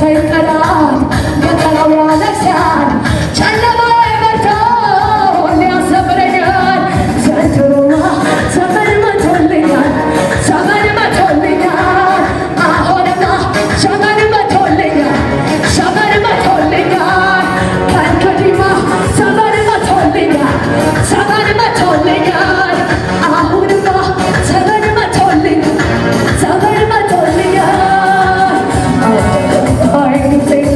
ሰይጣናት መከራው ያለቅሳል ጨለማ በርቶ ሊያሰብረኛል ዘንድሮማ ዘመን መቶልኛል ዘመን መቶልኛል አሁንማ ዘመን መቶልኛል ዘመን መቶልኛል ከእንግዲህማ ዘመን መቶልኛል ዘመን መቶልኛል አሁንማ ዘመን መቶልኛል ዘመን መቶልኛል I can say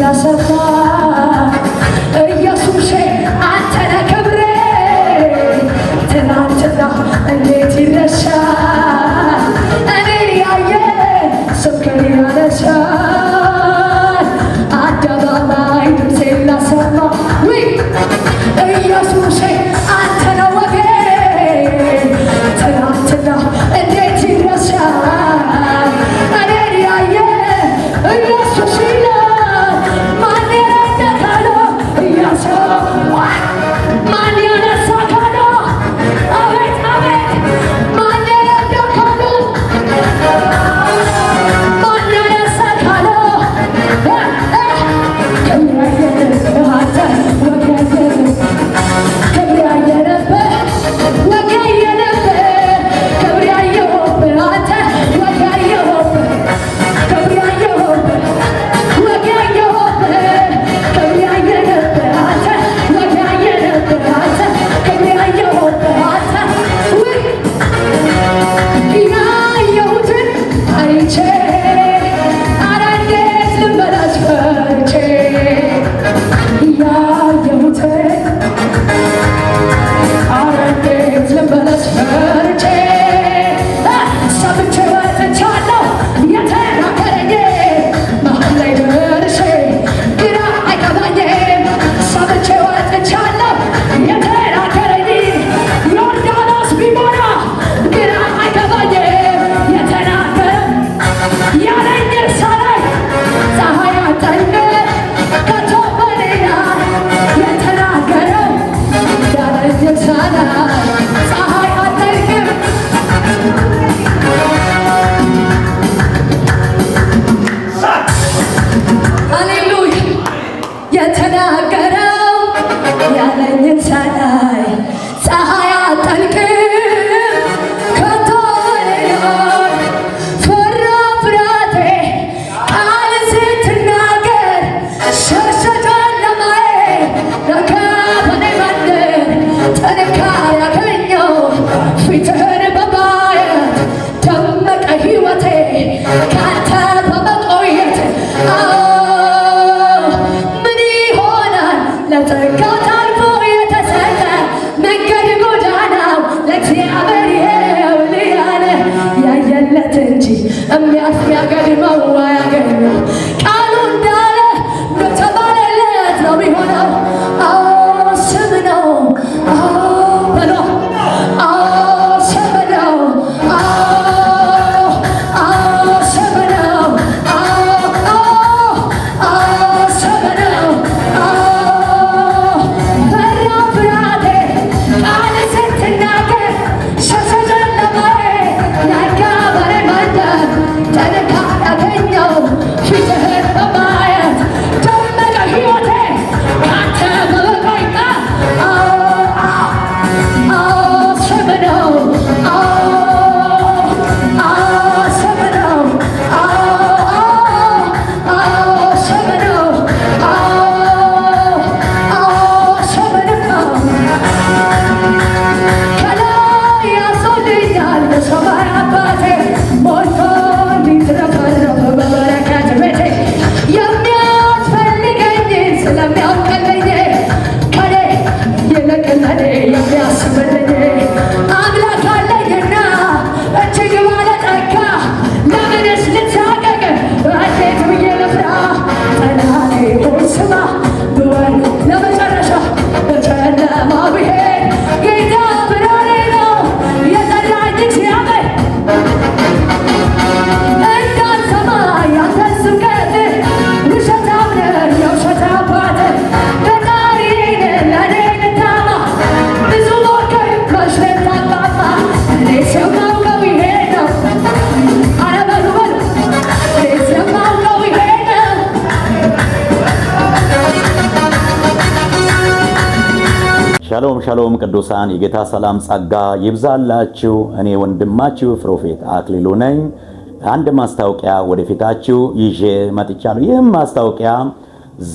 ሻሎም ሻሎም ቅዱሳን የጌታ ሰላም ጸጋ ይብዛላችሁ። እኔ ወንድማችሁ ፕሮፌት አክሊሉ ነኝ። አንድ ማስታወቂያ ወደፊታችሁ ይዤ መጥቻለሁ። ይህም ማስታወቂያ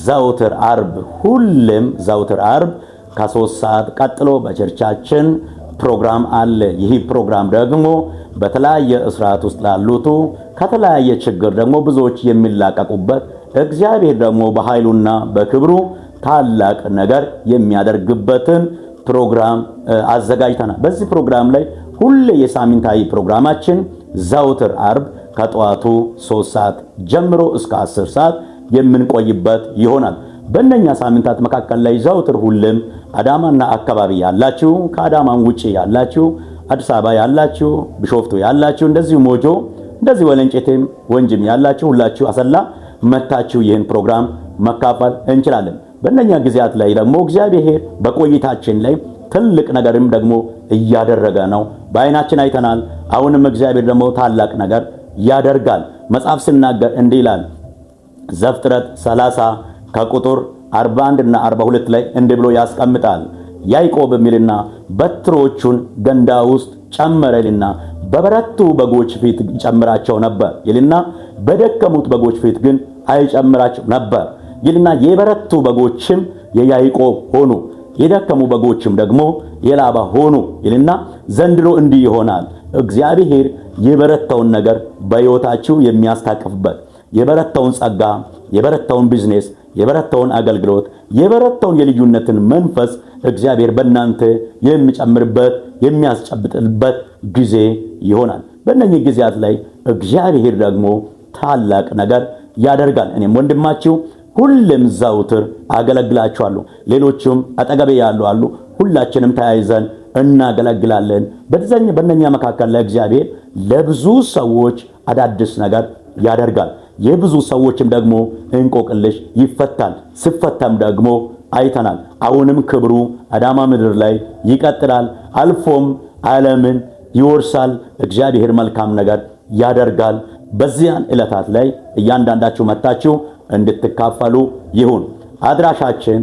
ዘውትር አርብ፣ ሁሉም ዘውትር አርብ ከ3 ሰዓት ቀጥሎ በቸርቻችን ፕሮግራም አለ። ይህ ፕሮግራም ደግሞ በተለያየ እስራት ውስጥ ላሉት ከተለያየ ችግር ደግሞ ብዙዎች የሚላቀቁበት እግዚአብሔር ደግሞ በኃይሉና በክብሩ ታላቅ ነገር የሚያደርግበትን ፕሮግራም አዘጋጅተናል። በዚህ ፕሮግራም ላይ ሁሌ የሳምንታዊ ፕሮግራማችን ዘውትር አርብ ከጠዋቱ 3 ሰዓት ጀምሮ እስከ 10 ሰዓት የምንቆይበት ይሆናል። በእነኛ ሳምንታት መካከል ላይ ዘውትር ሁሉም አዳማና አካባቢ ያላችሁ፣ ከአዳማም ውጪ ያላችሁ፣ አዲስ አበባ ያላችሁ፣ ቢሾፍቱ ያላችሁ፣ እንደዚሁ ሞጆ፣ እንደዚህ ወለንጭቴም ወንጅም ያላችሁ ሁላችሁ አሰላ መታችሁ ይህን ፕሮግራም መካፈል እንችላለን። በእነኛ ጊዜያት ላይ ደግሞ እግዚአብሔር በቆይታችን ላይ ትልቅ ነገርም ደግሞ እያደረገ ነው። በአይናችን አይተናል። አሁንም እግዚአብሔር ደግሞ ታላቅ ነገር ያደርጋል። መጽሐፍ ሲናገር እንዲህ ይላል። ዘፍጥረት 30 ከቁጥር 41 እና 42 ላይ እንዲህ ብሎ ያስቀምጣል። ያዕቆብ የሚልና በትሮቹን ገንዳ ውስጥ ጨመረልና በበረቱ በጎች ፊት ይጨምራቸው ነበር ይልና በደከሙት በጎች ፊት ግን አይጨምራቸው ነበር ይልና የበረቱ በጎችም የያዕቆብ ሆኑ፣ የደከሙ በጎችም ደግሞ የላባ ሆኑ ይልና ዘንድሮ እንዲህ ይሆናል። እግዚአብሔር የበረታውን ነገር በሕይወታችሁ የሚያስታቅፍበት የበረታውን ጸጋ፣ የበረታውን ቢዝነስ፣ የበረታውን አገልግሎት፣ የበረታውን የልዩነትን መንፈስ እግዚአብሔር በእናንተ የሚጨምርበት የሚያስጨብጥበት ጊዜ ይሆናል። በእነዚህ ጊዜያት ላይ እግዚአብሔር ደግሞ ታላቅ ነገር ያደርጋል። እኔም ወንድማችሁ ሁሉም ዘውትር አገለግላችኋለሁ። ሌሎችም አጠገቤ ያሉ አሉ። ሁላችንም ተያይዘን እናገለግላለን። በእነኛ መካከል ላይ እግዚአብሔር ለብዙ ሰዎች አዳዲስ ነገር ያደርጋል። የብዙ ሰዎችም ደግሞ እንቆቅልሽ ይፈታል። ሲፈታም ደግሞ አይተናል። አሁንም ክብሩ አዳማ ምድር ላይ ይቀጥላል። አልፎም ዓለምን ይወርሳል። እግዚአብሔር መልካም ነገር ያደርጋል። በዚያን ዕለታት ላይ እያንዳንዳችሁ መጣችሁ እንድትካፈሉ ይሁን። አድራሻችን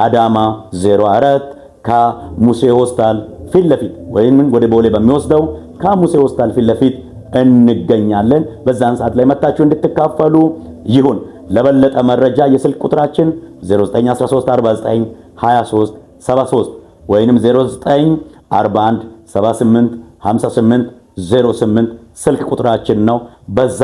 አዳማ 04 ከሙሴ ሆስፒታል ፊት ለፊት ወይም ወደ ቦሌ በሚወስደው ከሙሴ ሆስፒታል ፊት ለፊት እንገኛለን። በዛን ሰዓት ላይ መጣችሁ እንድትካፈሉ ይሁን። ለበለጠ መረጃ የስልክ ቁጥራችን 0913492373 ወይንም 0941785808 ስልክ ቁጥራችን ነው። በዛ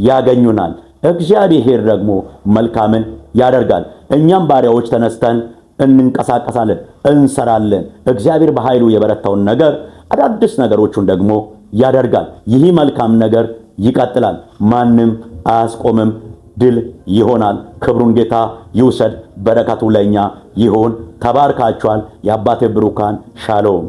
ያገኙናል። እግዚአብሔር ደግሞ መልካምን ያደርጋል። እኛም ባሪያዎች ተነስተን እንንቀሳቀሳለን፣ እንሰራለን። እግዚአብሔር በኃይሉ የበረታውን ነገር አዳዲስ ነገሮችን ደግሞ ያደርጋል። ይህ መልካም ነገር ይቀጥላል። ማንም አያስቆምም። ድል ይሆናል። ክብሩን ጌታ ይውሰድ። በረከቱ ለኛ ይሁን። ተባርካችኋል። የአባቴ ብሩካን ሻሎም